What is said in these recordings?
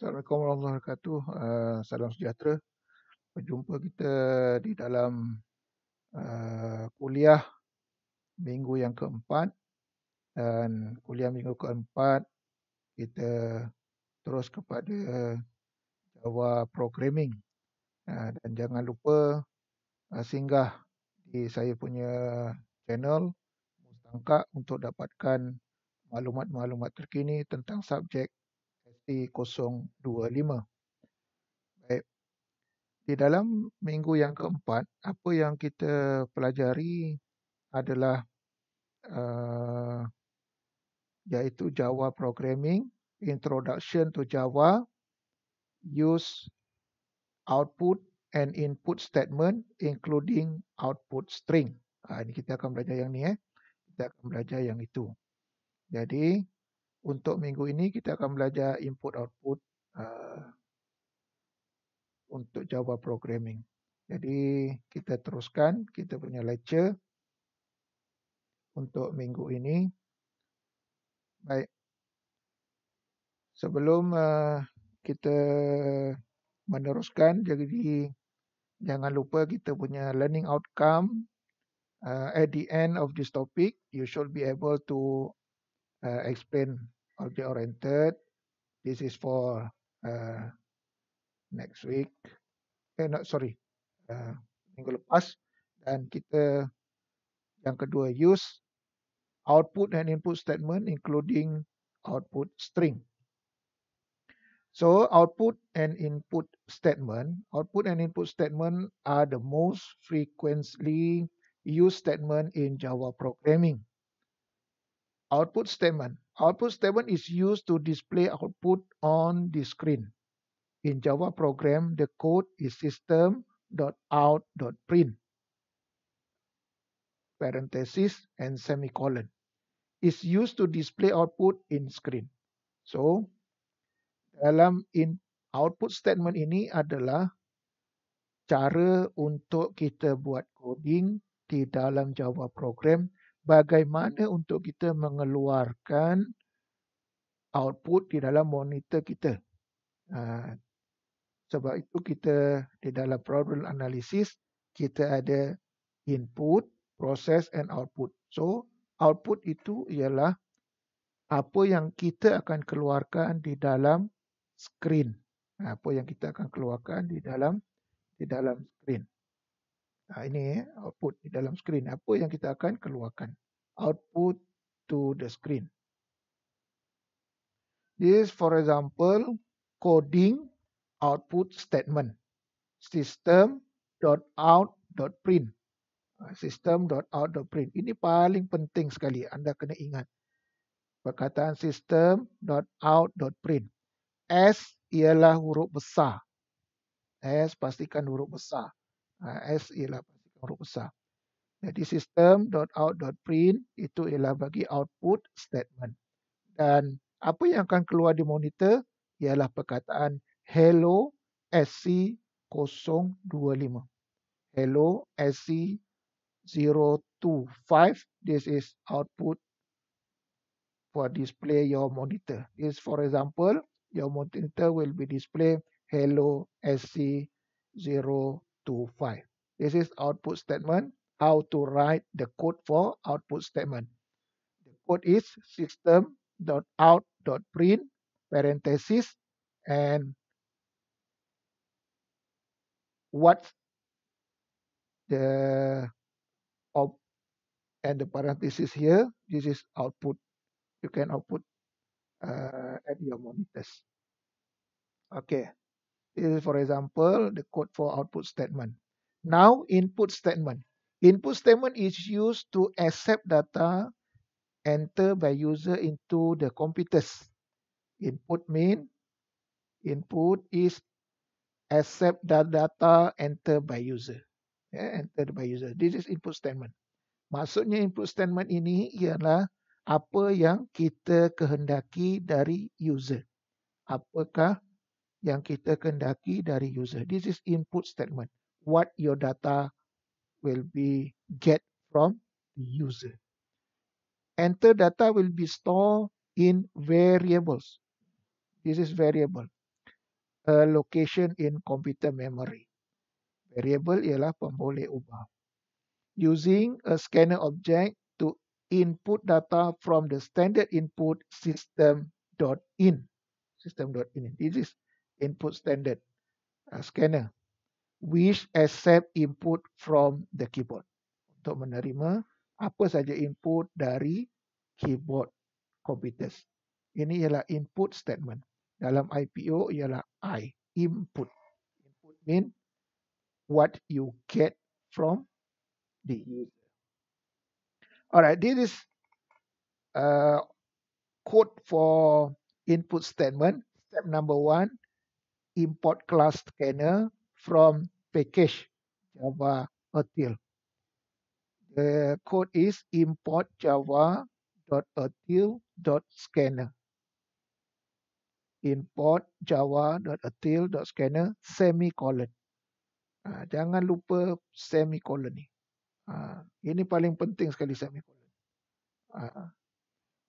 Assalamualaikum warahmatullahi wabarakatuh. Salam sejahtera. Berjumpa kita di dalam kuliah minggu yang keempat, dan kuliah minggu keempat kita terus kepada Java Programming. Dan jangan lupa singgah di saya punya channel Mustangkak untuk dapatkan maklumat-maklumat terkini tentang subjek ST025. Baik. Di dalam minggu yang keempat, apa yang kita pelajari adalah iaitu Java Programming, Introduction to Java, Use Output and Input Statement, including Output String. Ini kita akan belajar yang ni. Kita akan belajar yang itu. Jadi, untuk minggu ini kita akan belajar input-output untuk Java Programming. Jadi, kita teruskan kita punya lecture untuk minggu ini. Baik. Sebelum kita meneruskan, jadi jangan lupa kita punya learning outcome. At the end of this topic, you should be able to explain object-oriented. This is for next week. Minggu lepas. Dan kita yang kedua, use output and input statement, including output string. So output and input statement are the most frequently used statement in Java programming. Output statement is used to display output on the screen. In Java program, the code is system.out.print, parenthesis and semicolon. Is used to display output in screen. So, dalam output statement ini adalah cara untuk kita buat coding di dalam Java program, bagaimana untuk kita mengeluarkan output di dalam monitor kita. Sebab itu kita di dalam problem analysis, kita ada input, process and output. So, output itu ialah apa yang kita akan keluarkan di dalam screen. Apa yang kita akan keluarkan di dalam screen. Ini output di dalam screen. Apa yang kita akan keluarkan? Output to the screen. This is, for example, coding output statement. System.out.print. System.out.print. Ini paling penting sekali. Anda kena ingat. Perkataan system.out.print. S ialah huruf besar. S pastikan huruf besar. S ialah pastikan huruf besar. Jadi system.out.print itu ialah bagi output statement. Dan apa yang akan keluar di monitor ialah perkataan hello SC025. Hello SC025. This is output for display your monitor. This, for example, your monitor will be display hello SC025. This is output statement. How to write the code for output statement. The code is system.out.print, parenthesis, and what the and the parenthesis here, this is output. You can output at your monitors. Okay. This is, for example, the code for output statement. Now, input statement. Input statement is used to accept data entered by user into the computers. Input is accept the data entered by user. Entered by user. This is input statement. Maksudnya input statement ini ialah apa yang kita kehendaki dari user. Apakah yang kita kehendaki dari user. This is input statement. What your data will be get from the user. Enter data will be stored in variables. This is variable. a location in computer memory. Variable ialah pemboleh ubah. Using a scanner object to input data from the standard input system.in. System.in. This is input standard scanner which accept input from the keyboard. Untuk menerima apa saja input dari keyboard computers. Ini ialah input statement. Dalam IPO ialah I, input. Input mean what you get from the user. Alright, this is code for input statement. Step number 1, import class scanner from package Java util. The code is import java.util.scanner. Import java.util.scanner semicolon. Jangan lupa semicolon ni. Ini paling penting sekali semicolon.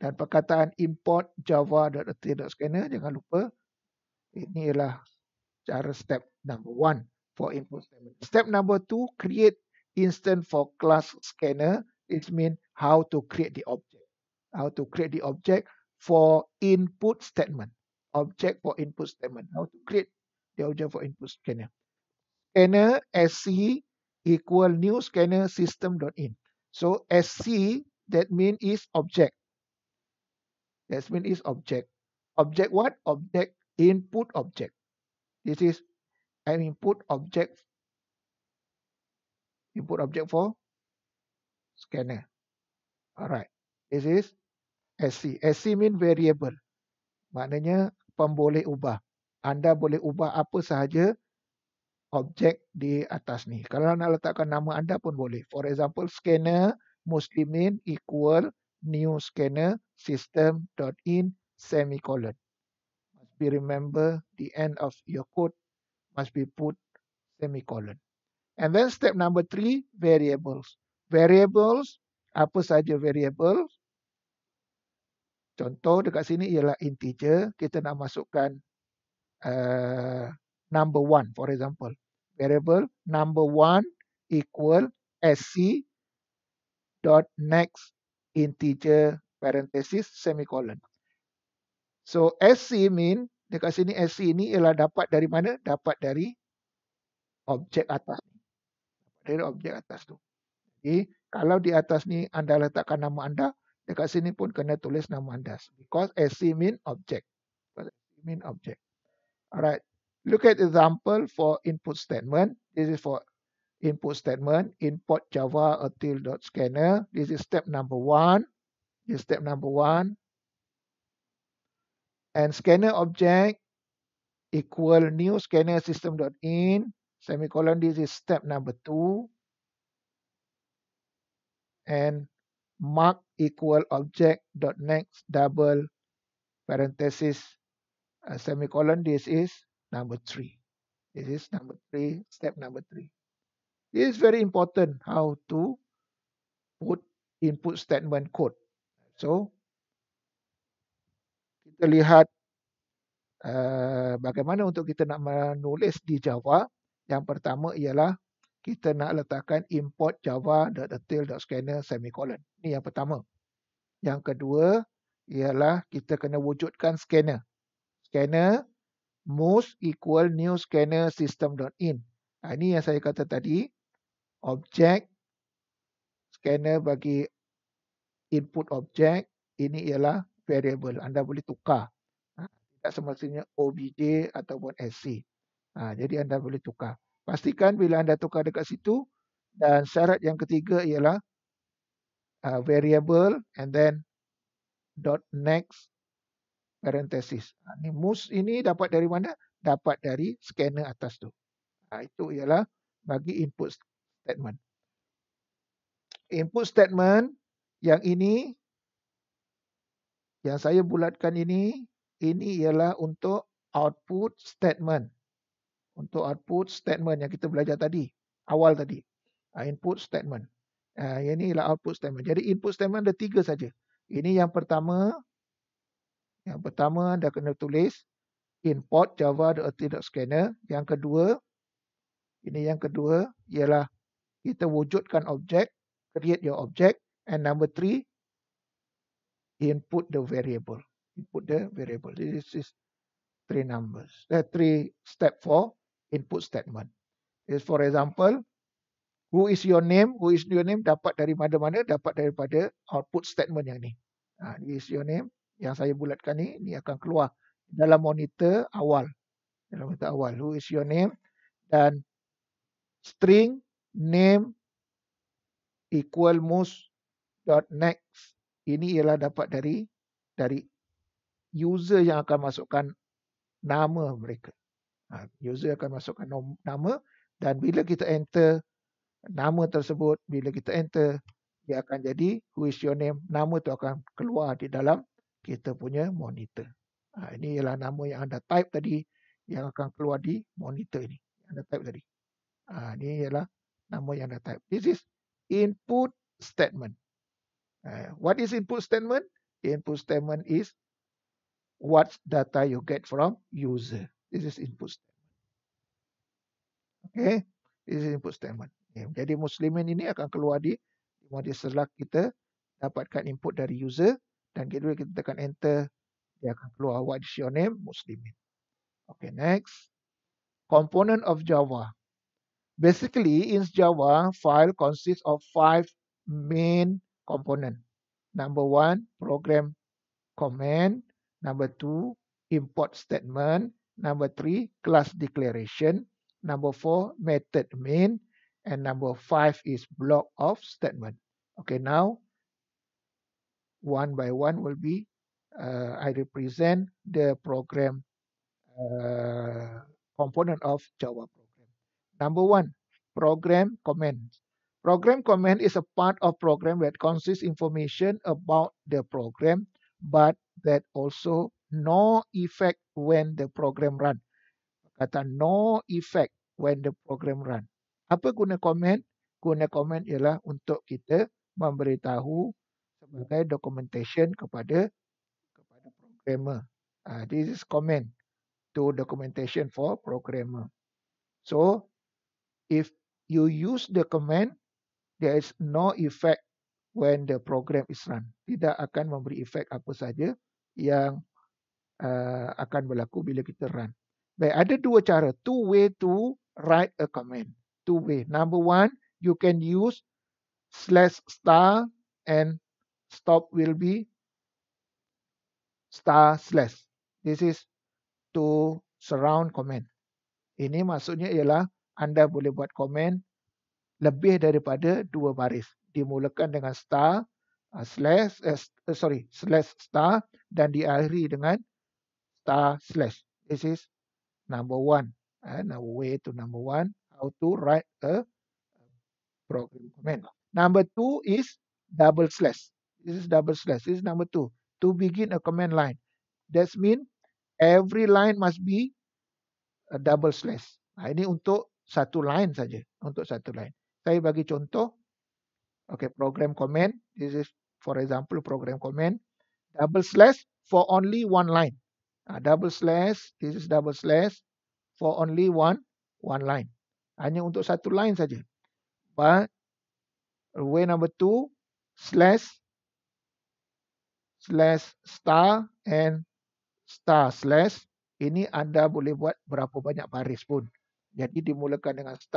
Dan perkataan import java.util.scanner jangan lupa. Ini ialah cara step number 1 for input statement. Step number 2, create instance for class scanner. It means how to create the object. How to create the object for input statement. Object for input statement. How to create the object for input scanner. Scanner sc equal new scanner system.in. So sc, that means is object. That means is object. Object what? Object input object. This is an input object. Input object for scanner. Alright. This is sc. Sc mean variable. Maknanya pemboleh ubah. Anda boleh ubah apa sahaja objek di atas ni. Kalau nak letakkan nama anda pun boleh. For example, scanner Muslimin equal new scanner system.in semicolon. Must be remember the end of your code must be put semicolon. And then step number 3, variables. Variables, apa saja variables? Contoh dekat sini ialah integer. Kita nak masukkan number 1, for example. Variable number 1 equal sc dot next integer parenthesis semicolon. So sc mean dekat sini sc ini ialah dapat dari mana? Dapat dari objek atas. Dari objek atas tu. Jadi kalau di atas ni anda letakkan nama anda, dekat sini pun kena tulis nama anda. Because sc mean object. Because sc mean object. Alright. Look at example for input statement. This is for input statement. Import java util.scanner. This is step number 1. This is step number 1. And scanner object equal new scanner system.in semicolon. This is step number 2. And mark equal object dot next double parenthesis semicolon. This is number 3. This is number 3, step number 3. This is very important how to put input statement code. So, kita lihat bagaimana untuk kita nak menulis di Java. Yang pertama ialah kita nak letakkan import java.util.scanner semicolon. Ini yang pertama. Yang kedua ialah kita kena wujudkan scanner. Scanner mus equal new scanner system.in. Ini yang saya kata tadi. Objek scanner bagi input objek. Ini ialah variable. Anda boleh tukar. Tidak semestinya obj ataupun sc. Jadi anda boleh tukar. Pastikan bila anda tukar dekat situ. Dan syarat yang ketiga ialah variable and then dot next parenthesis. Ini mus ini dapat dari mana? Dapat dari scanner atas tu. Itu ialah bagi input statement. Input statement yang ini, yang saya bulatkan ini ialah untuk output statement. Untuk output statement yang kita belajar tadi, awal tadi. Input statement. Ini ialah output statement. Jadi input statement ada 3 saja. Ini yang pertama. Yang pertama anda kena tulis import java.rt.scanner. Yang kedua, ialah kita wujudkan objek, create your object. And number 3, input the variable. This is 3 step for input statement. For example, who is your name dapat dari mana-mana, dapat daripada output statement yang ni. This is your name yang saya bulatkan ni akan keluar dalam monitor awal. Who is your name, dan string name equal moose.next. Ini ialah dapat dari user yang akan masukkan nama mereka. User akan masukkan nama, dan bila kita enter nama tersebut, bila kita enter, dia akan jadi who is your name. Nama tu akan keluar di dalam kita punya monitor. Ini ialah nama yang anda type tadi yang akan keluar di monitor ini. Anda type tadi. Ini ialah nama yang anda type. This is input statement. What is input statement? Input statement is what data you get from user. This is input statement. Okay, this is input statement. Jadi Muslimin ini akan keluar di monitor setelah kita dapatkan input dari user, dan kita tekan enter, dia akan keluar what is your name, Muslimin. Okay, next. Component of Java. Basically, in Java, file consists of 5 main components. Number 1, program command. Number 2, import statement. Number 3, class declaration. Number 4, method main. And number 5 is block of statement. Okay, now one by one will be I represent the program component of Java program. Number 1, program command. Program command is a part of program that consists information about the program, but that also no effect when the program run. Kata no effect when the program run. Apa guna komen? Guna komen ialah untuk kita memberitahu sebagai documentation kepada programmer. This is comment to documentation for programmer. So, if you use the command, there is no effect when the program is run. Tidak akan memberi efek apa saja yang akan berlaku bila kita run. Baik, ada dua cara. Two way to write a command. Two way. Number 1, you can use / and stop will be */. This is to surround command. Ini maksudnya ialah anda boleh buat command lebih daripada 2 baris. Dimulakan dengan */, / dan diakhiri dengan */. This is number 1. Now way to number 1, how to write a program command. Number 2 is /. This is /. This is number 2. To begin a command line. That means every line must be a /. Ini untuk satu line saja. Untuk satu line. Saya bagi contoh. Okay, program command. This is for example program command. // for only one line. This is // for only one line. Hanya untuk satu line saja. But way number 2, / and */. Ini anda boleh buat berapa banyak baris pun. Jadi dimulakan dengan */*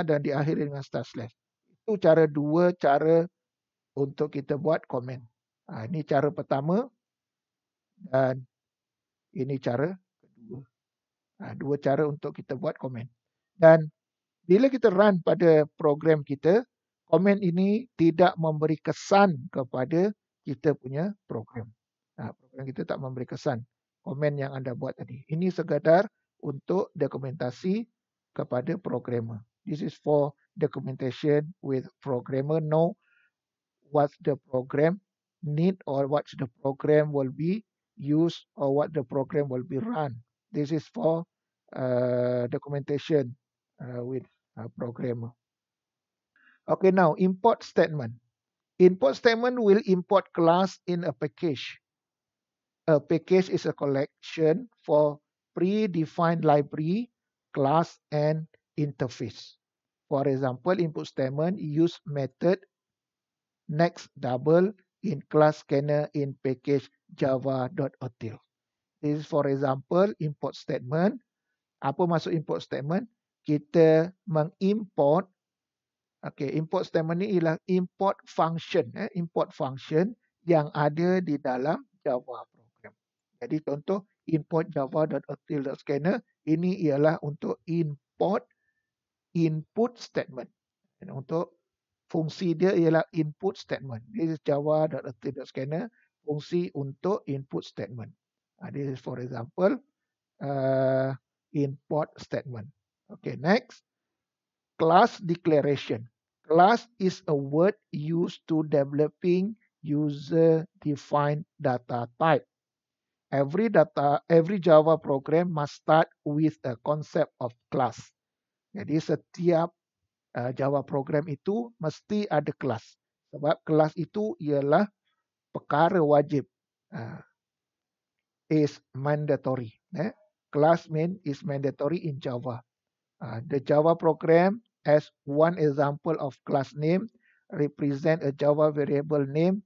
dan diakhiri dengan */. Itu dua cara untuk kita buat komen. Ini cara pertama dan ini cara kedua. Dua cara untuk kita buat komen. Dan bila kita run pada program kita, komen ini tidak memberi kesan kepada kita punya program. Program kita tak memberi kesan komen yang anda buat tadi. Ini sekadar untuk dokumentasi kepada programmer. This is for documentation with programmer know what the program need or what the program will be used or what the program will be run. This is for documentation with programmer. Okay, now import statement. Import statement will import class in a package. A package is a collection for predefined library, class, and interface. For example, input statement use method next double in class scanner in package java.util. This is for example import statement. Apa maksud import statement? Kita mengimport. Okay, import statement ni ialah import function, import function yang ada di dalam Java program. Jadi contoh import java.util.scanner ini ialah untuk import input statement. Dan untuk fungsi dia ialah input statement. This is java.util.scanner, fungsi untuk input statement. This is for example import statement. Okay, next. Class declaration. Class is a word used to developing user-defined data type. Every Java program must start with a concept of class. Jadi setiap Java program itu mesti ada kelas. Sebab kelas itu ialah perkara wajib. Is mandatory. Class mean is mandatory in Java. The Java program as one example of class name represent a Java variable name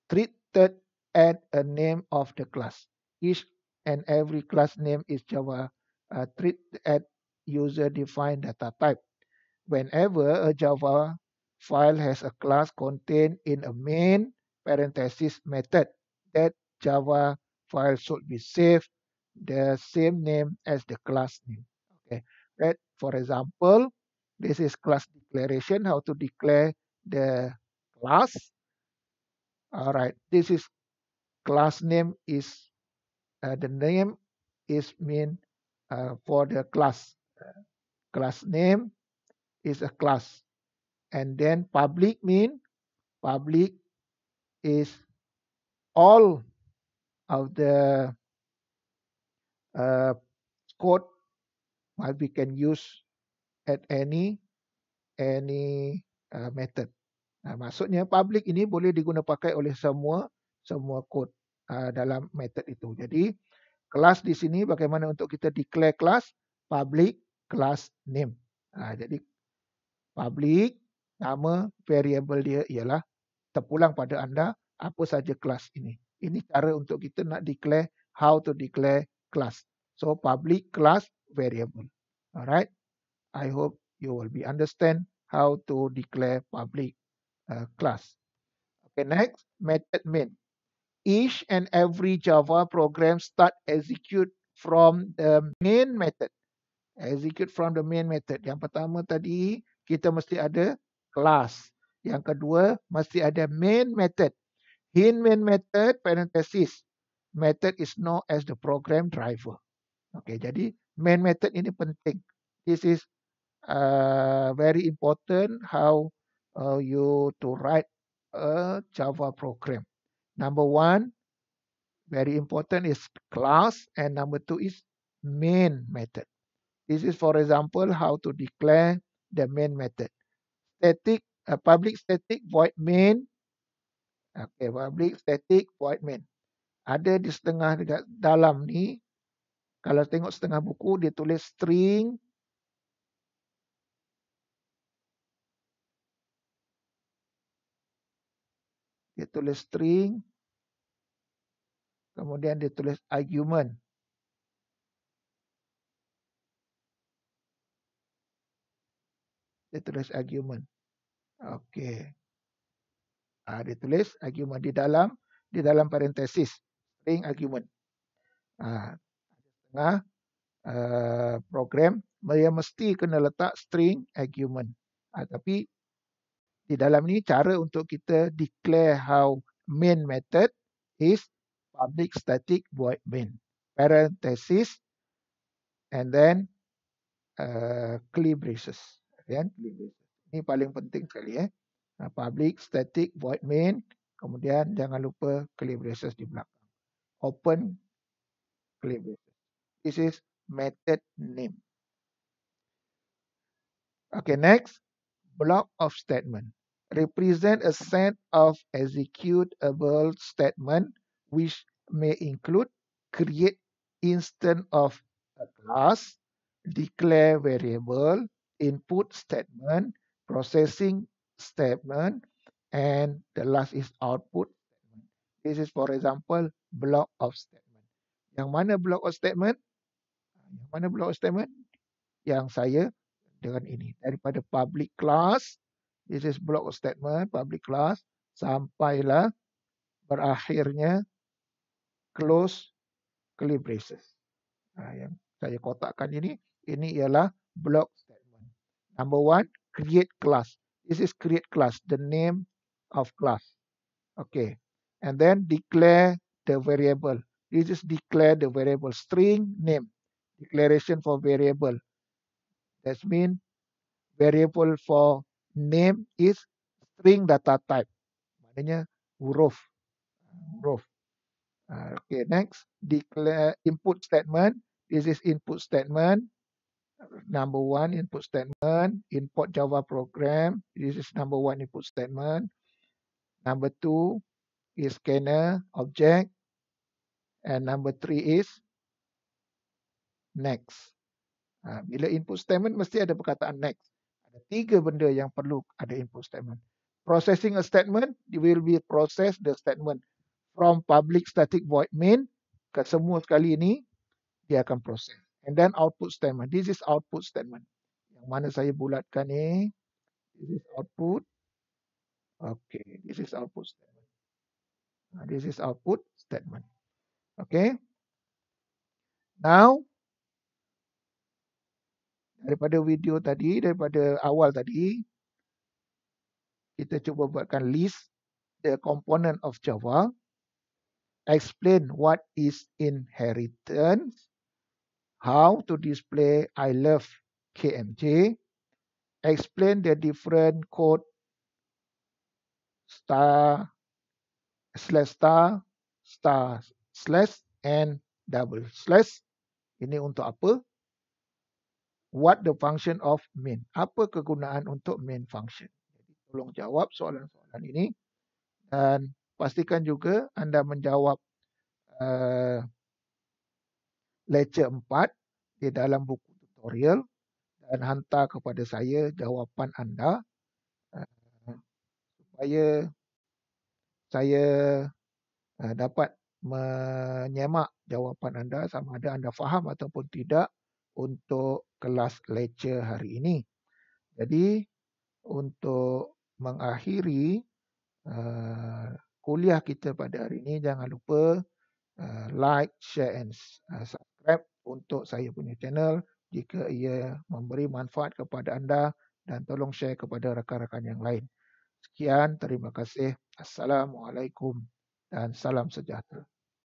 treated as a name of the class. Each and every class name is Java treated as user-defined data type. Whenever a Java file has a class contained in a main parenthesis method, that Java file should be saved the same name as the class name. Okay. Right. For example, this is class declaration, how to declare the class. All right. This is class name is the name is mean for the class. Class name is a class. And then public mean public is all of the code we can use at any method. Maksudnya public ini boleh digunakan pakai oleh semua kod dalam method itu. Jadi kelas di sini bagaimana untuk kita declare kelas public class name. Jadi public nama variable dia ialah terpulang pada anda apa saja kelas ini. Ini cara untuk kita nak declare how to declare class. So public class variable. Alright. I hope you will be understand how to declare public class. Okay, next method main. Each and every Java program start execute from the main method. Execute from the main method. Yang pertama tadi kita mesti ada class. Yang kedua mesti ada main method. In main method parenthesis method is known as the program driver. Okay, jadi main method ini penting. This is very important how you to write a Java program. Number one, very important is class, and number two is main method. This is, for example, how to declare the main method. Static, public static void main. Okay, public static void main. Ada di setengah dekat dalam ni. Kalau tengok setengah buku, dia tulis string. Dia tulis string. Kemudian dia tulis argument. Dia tulis argument. Okey. Dia tulis argument di dalam parenthesis. String argument. Tengah program, dia mesti kena letak string argument. Tapi di dalam ni cara untuk kita declare how main method is public static void main. Parenthesis and then curly braces. Ini paling penting sekali. Public static void main. Kemudian jangan lupa curly braces di belakang. Open curly braces. This is method name. Okay, next. Block of statement. Represent a set of executable statement which may include create instance of a class, declare variable, input statement, processing statement, and the last is output statement. This is, for example, block of statement. Yang mana block of statement? Yang mana block of statement? Yang saya dengan ini. Daripada public class, this is block of statement, public class, sampailah berakhirnya close curly braces. Yang saya kotakkan ini ialah block statement. Number one, create class. This is create class, the name of class. Okay. And then declare the variable. This is declare the variable string name. Declaration for variable. That means variable for name is string data type. Maknanya huruf. Okay, next. Declare input statement. This is input statement. Number one input statement. Import Java program. This is number one input statement. Number two is scanner object. And number three is next. Bila input statement mesti ada perkataan next. Ada 3 benda yang perlu ada input statement. Processing a statement, it will be process the statement from public static void main ke semua sekali ini dia akan proses. And then output statement. This is output statement. Yang mana saya bulatkan ni. This is output. Okay, this is output statement. This is output statement. Okay. Now, daripada video tadi, daripada awal tadi, kita cuba buatkan list the component of Java. Explain what is inheritance. How to display I love KMJ. Explain the different code star, slash star, star, slash, and double slash. Ini untuk apa? What the function of main. Apa kegunaan untuk main function. Jadi, tolong jawab soalan-soalan ini. Dan pastikan juga anda menjawab lecture 4 di dalam buku tutorial dan hantar kepada saya jawapan anda supaya saya dapat menyemak jawapan anda sama ada anda faham ataupun tidak untuk kelas lecture hari ini. Jadi untuk mengakhiri kuliah kita pada hari ini, jangan lupa like, share and subscribe untuk saya punya channel jika ia memberi manfaat kepada anda dan tolong share kepada rakan-rakan yang lain. Sekian, terima kasih. Assalamualaikum dan salam sejahtera.